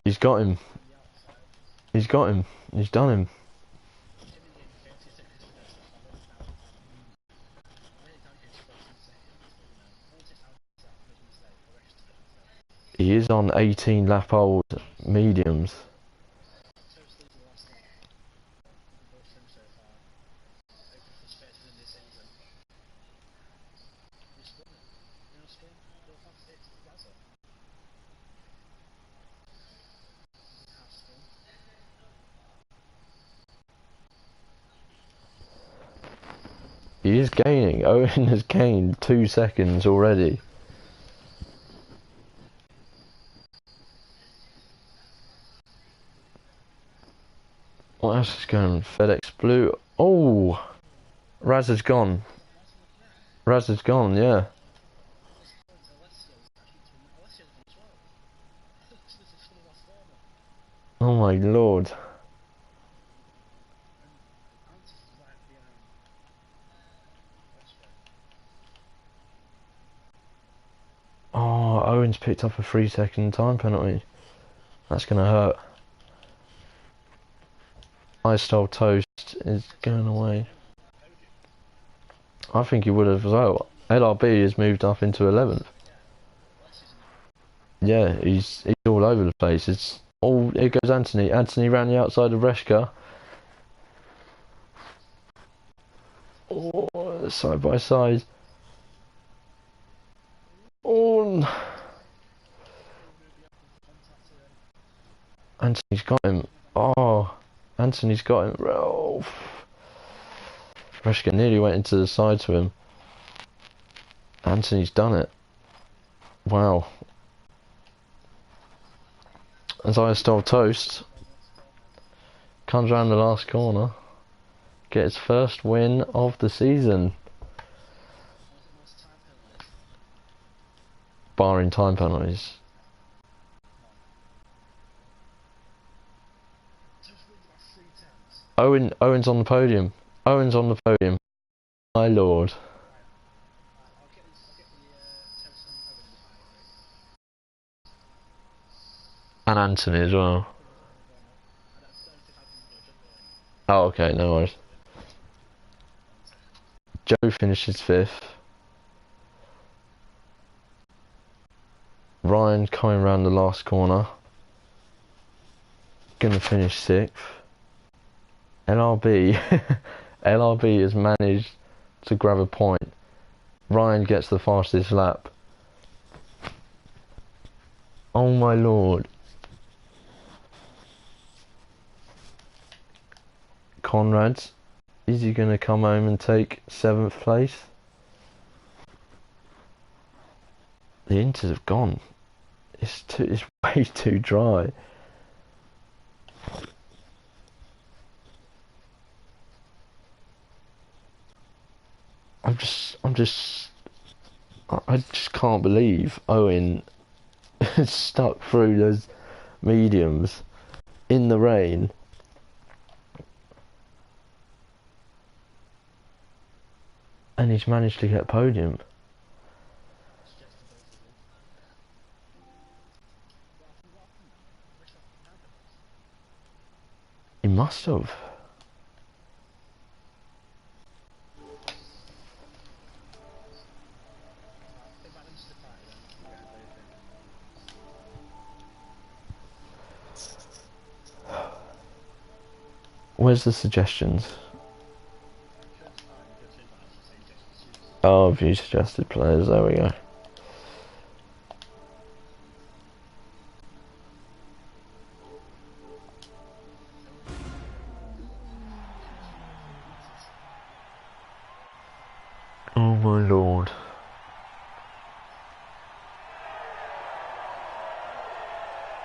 He's got him. He's got him. He's done him. He is on 18 lap old mediums. He is gaining. Owen has gained 2 seconds already. What else is going on? FedEx Blue. Oh! Raz has gone. Raz has gone, yeah. Oh my lord. Oh, Owen's picked up a 3-second time penalty. That's gonna hurt. I stole toast is going away. I think he would have as well. LRB has moved up into 11th. Yeah, he's all over the place. It's all... Here goes Anthony. Anthony ran the outside of Reshka. Oh, side by side. Oh, Anthony's got him. Oh, Anthony's got him. Oh. Reshka nearly went into the side to him. Anthony's done it. Wow. As I stole toast, comes around the last corner, gets first win of the season. Barring time penalties. Owen's on the podium. Owen's on the podium. My lord. And Anthony as well. Oh, okay, no worries. Joe finishes 5th. Ryan coming round the last corner. gonna finish 6th. LRB, LRB has managed to grab a point. Ryan gets the fastest lap. Oh my lord. Conrad's, is he gonna come home and take 7th place? The Inters have gone. It's way too dry. I just can't believe Owen stuck through those mediums in the rain. And he's managed to get podium. He must have. Where's the suggestions? Oh, view suggested players, there we go. Oh my lord.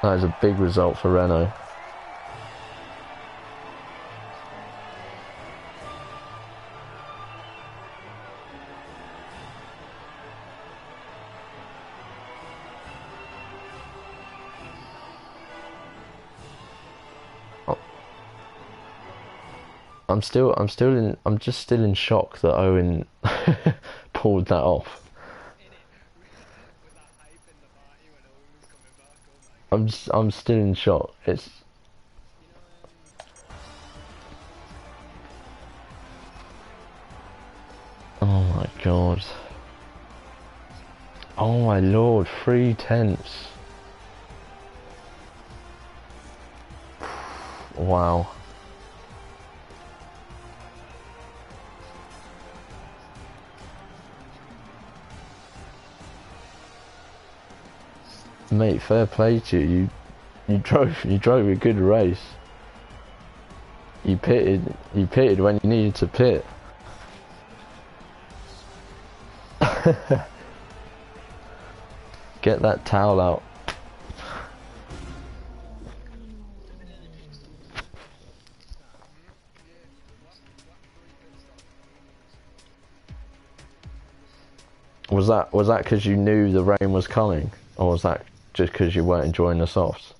That is a big result for Renault. I'm just still in shock that Owen pulled that off. I'm still in shock. It's oh my god. Oh my lord, 3/10. Wow. Mate, fair play to you. You drove a good race. You pitted when you needed to pit. Get that towel out. Was that because you knew the rain was coming, or was that just because you weren't enjoying the softs?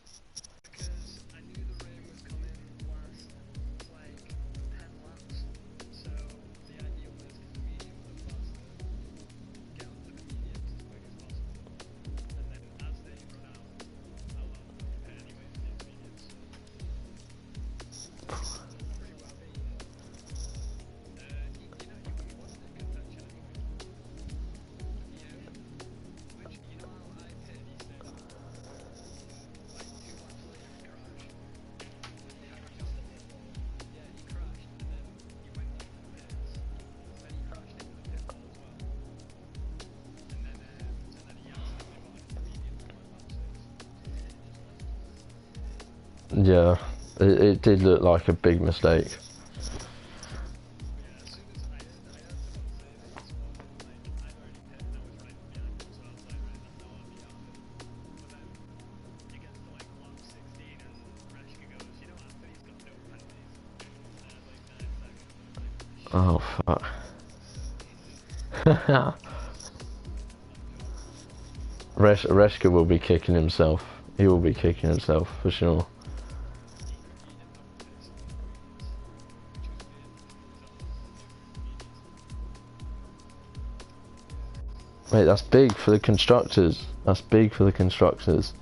Yeah, it did look like a big mistake. Oh fuck. Reshka will be kicking himself. He will be kicking himself for sure. Mate, that's big for the constructors. That's big for the constructors.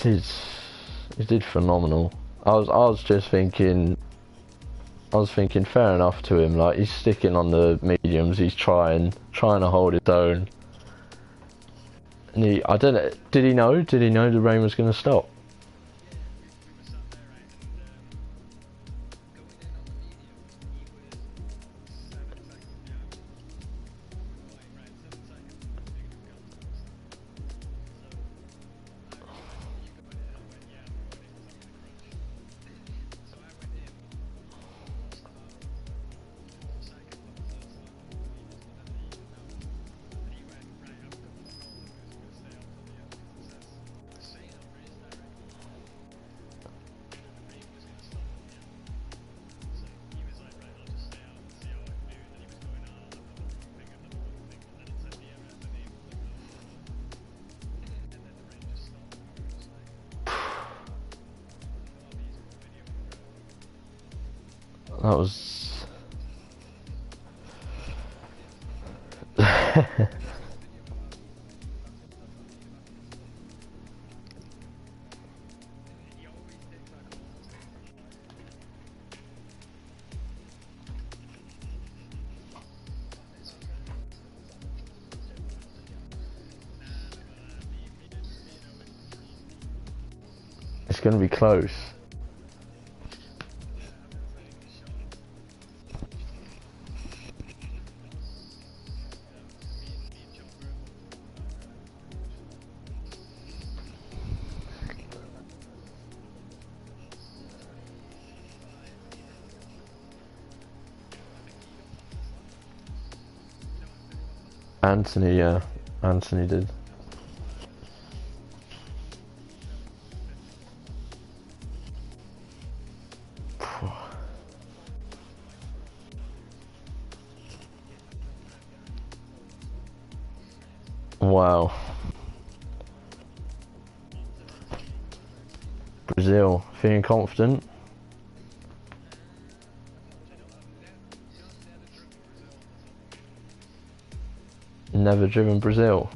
did, he did phenomenal. I was just thinking, fair enough to him. Like, he's sticking on the mediums. He's trying to hold his own. And I don't know. Did he know? Did he know the rain was going to stop? That was... It's going to be close. Anthony, yeah. Anthony did. Wow. Brazil, feeling confident? Never driven Brazil.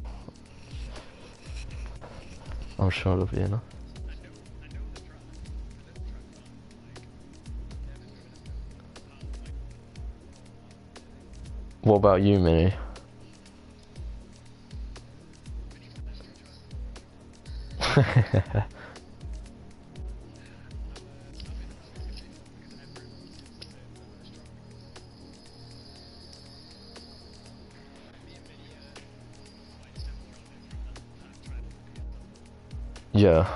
I'm sure it'll be enough. What about you, Minnie? Yeah.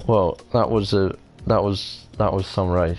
Well, that was some race.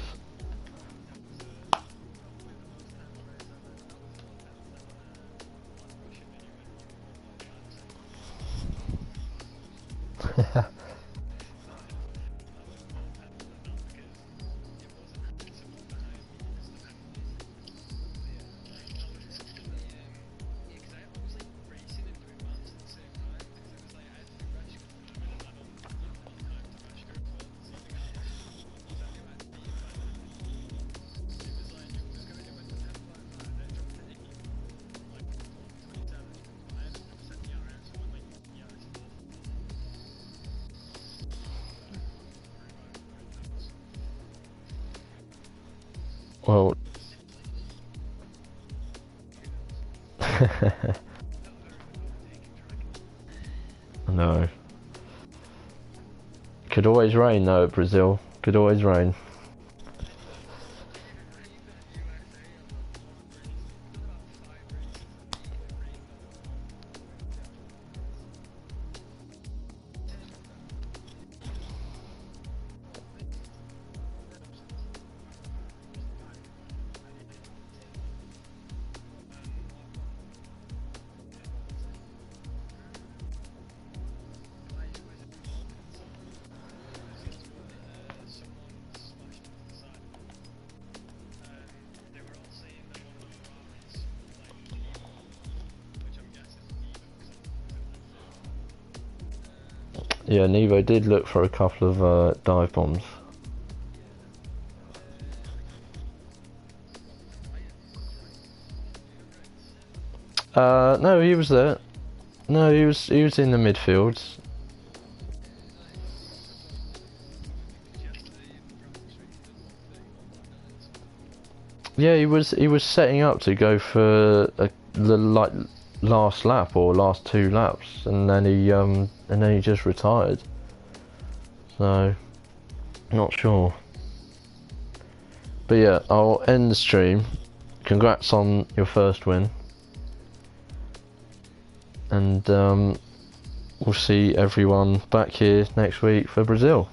Well, no. Could always rain though at Brazil. Could always rain. Yeah, Nevo did look for a couple of dive bombs. No, he was there. No, he was in the midfield. Yeah, he was setting up to go for the like last lap or last two laps, and then he just retired. So not sure. But yeah, I'll end the stream. Congrats on your first win. And we'll see everyone back here next week for Brazil.